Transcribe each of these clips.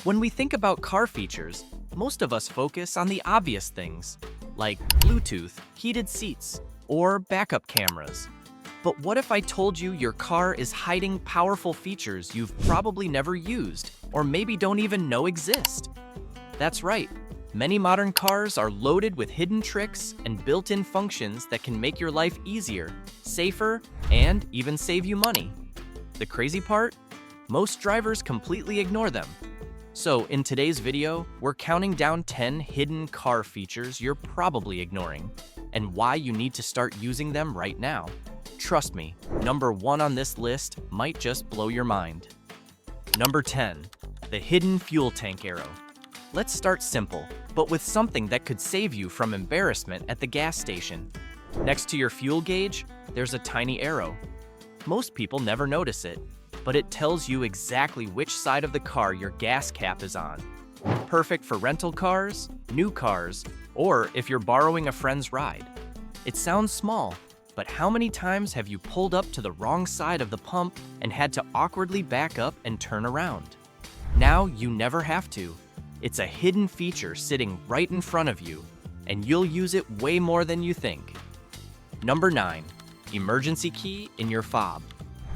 When we think about car features, most of us focus on the obvious things, like Bluetooth, heated seats, or backup cameras. But what if I told you your car is hiding powerful features you've probably never used, or maybe don't even know exist? That's right. Many modern cars are loaded with hidden tricks and built-in functions that can make your life easier, safer, and even save you money. The crazy part? Most drivers completely ignore them. So in today's video, we're counting down 10 hidden car features you're probably ignoring, and why you need to start using them right now. Trust me, number 1 on this list might just blow your mind. Number 10, the hidden fuel tank arrow. Let's start simple, but with something that could save you from embarrassment at the gas station. Next to your fuel gauge, there's a tiny arrow. Most people never notice it, but it tells you exactly which side of the car your gas cap is on. Perfect for rental cars, new cars, or if you're borrowing a friend's ride. It sounds small, but how many times have you pulled up to the wrong side of the pump and had to awkwardly back up and turn around? Now you never have to. It's a hidden feature sitting right in front of you, and you'll use it way more than you think. Number 9, emergency key in your fob.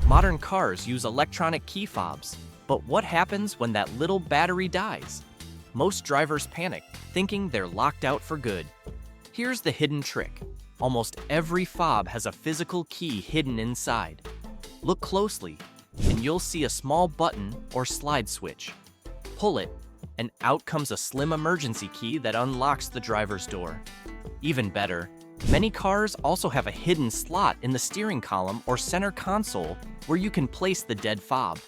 Modern cars use electronic key fobs, but what happens when that little battery dies? Most drivers panic, thinking they're locked out for good. Here's the hidden trick. Almost every fob has a physical key hidden inside. Look closely, and you'll see a small button or slide switch. Pull it, and out comes a slim emergency key that unlocks the driver's door. Even better, many cars also have a hidden slot in the steering column or center console where you can place the dead fob.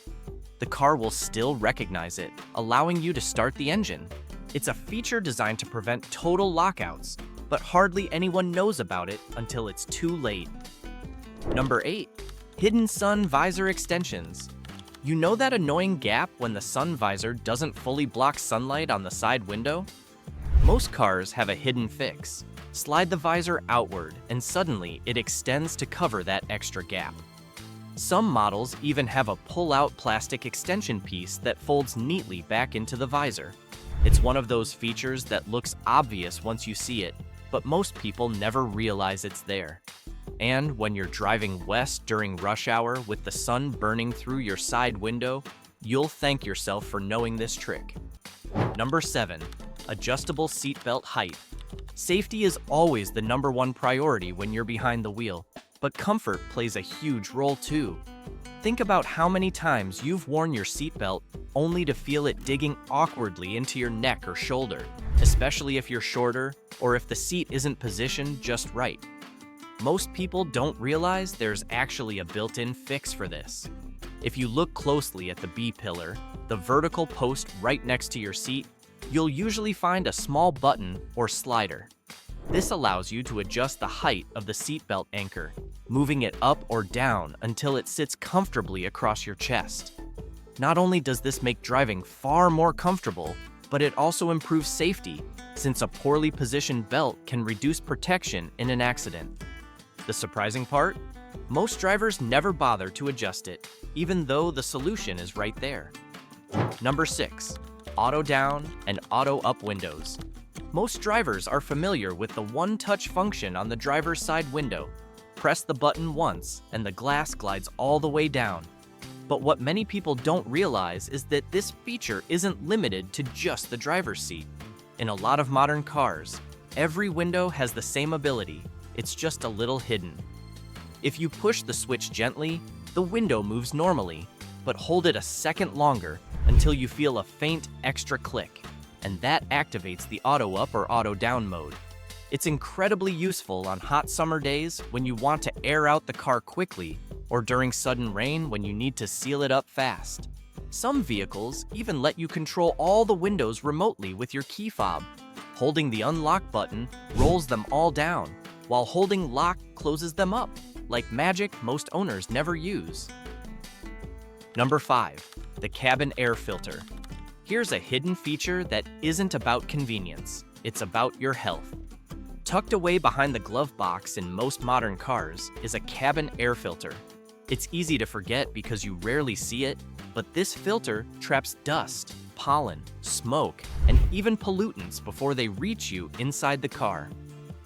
The car will still recognize it, allowing you to start the engine. It's a feature designed to prevent total lockouts, but hardly anyone knows about it until it's too late. Number 8, hidden sun visor extensions. You know that annoying gap when the sun visor doesn't fully block sunlight on the side window? Most cars have a hidden fix. Slide the visor outward, and suddenly it extends to cover that extra gap. Some models even have a pull-out plastic extension piece that folds neatly back into the visor. It's one of those features that looks obvious once you see it, but most people never realize it's there. And when you're driving west during rush hour with the sun burning through your side window, you'll thank yourself for knowing this trick. Number 7, adjustable seatbelt height. Safety is always the number 1 priority when you're behind the wheel, but comfort plays a huge role too. Think about how many times you've worn your seatbelt only to feel it digging awkwardly into your neck or shoulder, especially if you're shorter or if the seat isn't positioned just right. Most people don't realize there's actually a built-in fix for this. If you look closely at the B-pillar, the vertical post right next to your seat, you'll usually find a small button or slider. This allows you to adjust the height of the seatbelt anchor, moving it up or down until it sits comfortably across your chest. Not only does this make driving far more comfortable, but it also improves safety, since a poorly positioned belt can reduce protection in an accident. The surprising part? Most drivers never bother to adjust it, even though the solution is right there. Number 6, auto down and auto up windows. Most drivers are familiar with the one-touch function on the driver's side window. Press the button once, and the glass glides all the way down. But what many people don't realize is that this feature isn't limited to just the driver's seat. In a lot of modern cars, every window has the same ability. It's just a little hidden. If you push the switch gently, the window moves normally, but hold it a second longer until you feel a faint extra click, and that activates the auto up or auto down mode. It's incredibly useful on hot summer days when you want to air out the car quickly, or during sudden rain when you need to seal it up fast. Some vehicles even let you control all the windows remotely with your key fob. Holding the unlock button rolls them all down, while holding lock closes them up, like magic most owners never use. Number 5, the cabin air filter. Here's a hidden feature that isn't about convenience, it's about your health. Tucked away behind the glove box in most modern cars is a cabin air filter. It's easy to forget because you rarely see it, But this filter traps dust, pollen, smoke, and even pollutants before they reach you inside the car.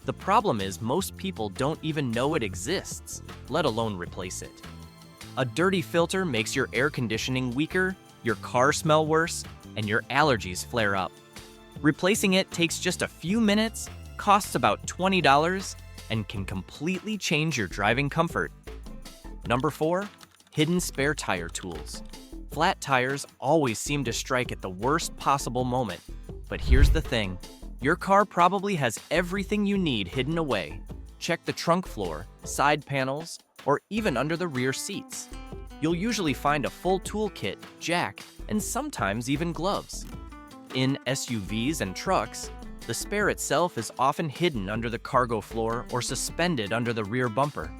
The problem is most people don't even know it exists, let alone replace it. A dirty filter makes your air conditioning weaker, your car smell worse, and your allergies flare up. Replacing it takes just a few minutes, costs about $20, and can completely change your driving comfort. Number 4, hidden spare tire tools. Flat tires always seem to strike at the worst possible moment. But here's the thing, your car probably has everything you need hidden away. Check the trunk floor, side panels, or even under the rear seats. You'll usually find a full toolkit, jack, and sometimes even gloves. In SUVs and trucks, the spare itself is often hidden under the cargo floor or suspended under the rear bumper.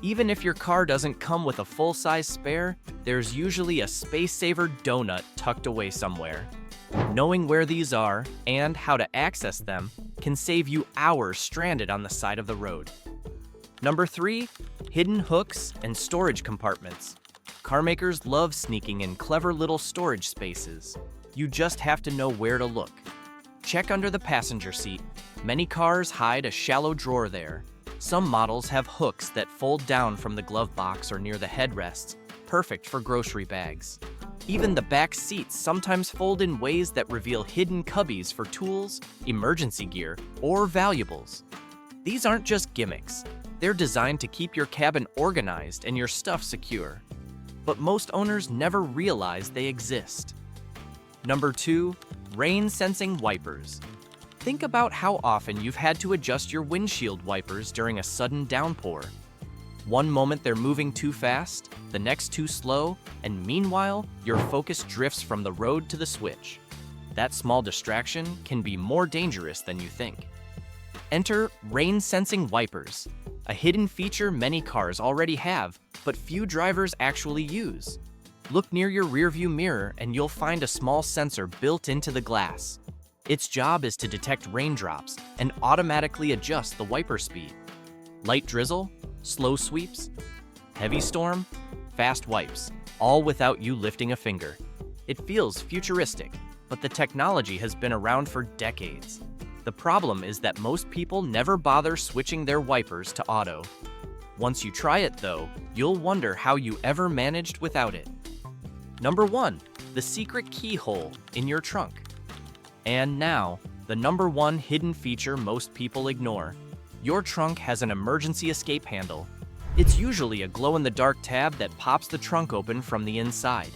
Even if your car doesn't come with a full-size spare, there's usually a space-saver donut tucked away somewhere. Knowing where these are and how to access them can save you hours stranded on the side of the road. Number 3, hidden hooks and storage compartments. Car makers love sneaking in clever little storage spaces. You just have to know where to look. Check under the passenger seat. Many cars hide a shallow drawer there. Some models have hooks that fold down from the glove box or near the headrests, perfect for grocery bags. Even the back seats sometimes fold in ways that reveal hidden cubbies for tools, emergency gear, or valuables. These aren't just gimmicks. They're designed to keep your cabin organized and your stuff secure. But most owners never realize they exist. Number 2, rain-sensing wipers. Think about how often you've had to adjust your windshield wipers during a sudden downpour. One moment they're moving too fast, the next too slow, and meanwhile, your focus drifts from the road to the switch. That small distraction can be more dangerous than you think. Enter rain-sensing wipers, a hidden feature many cars already have, but few drivers actually use. Look near your rearview mirror and you'll find a small sensor built into the glass. Its job is to detect raindrops and automatically adjust the wiper speed. Light drizzle, slow sweeps, heavy storm, fast wipes, all without you lifting a finger. It feels futuristic, but the technology has been around for decades. The problem is that most people never bother switching their wipers to auto. Once you try it though, you'll wonder how you ever managed without it. Number 1, the secret keyhole in your trunk. And now, the number 1 hidden feature most people ignore. Your trunk has an emergency escape handle. It's usually a glow-in-the-dark tab that pops the trunk open from the inside.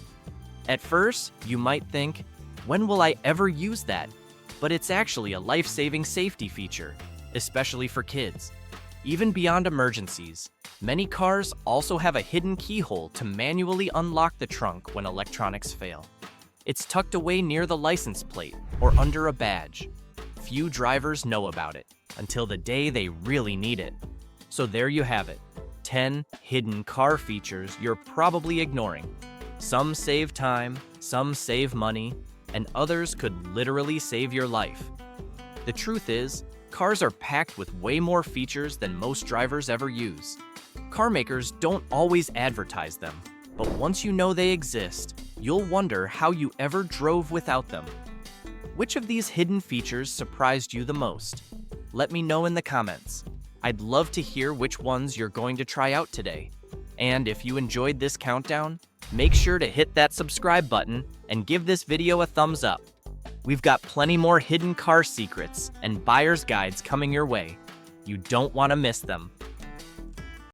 At first, you might think, when will I ever use that? But it's actually a life-saving safety feature, especially for kids. Even beyond emergencies, many cars also have a hidden keyhole to manually unlock the trunk when electronics fail. It's tucked away near the license plate or under a badge. Few drivers know about it until the day they really need it. So there you have it, 10 hidden car features you're probably ignoring. Some save time, some save money, and others could literally save your life. The truth is, cars are packed with way more features than most drivers ever use. Car makers don't always advertise them, but once you know they exist, you'll wonder how you ever drove without them. Which of these hidden features surprised you the most? Let me know in the comments. I'd love to hear which ones you're going to try out today. And if you enjoyed this countdown, make sure to hit that subscribe button and give this video a thumbs up. We've got plenty more hidden car secrets and buyer's guides coming your way. You don't want to miss them.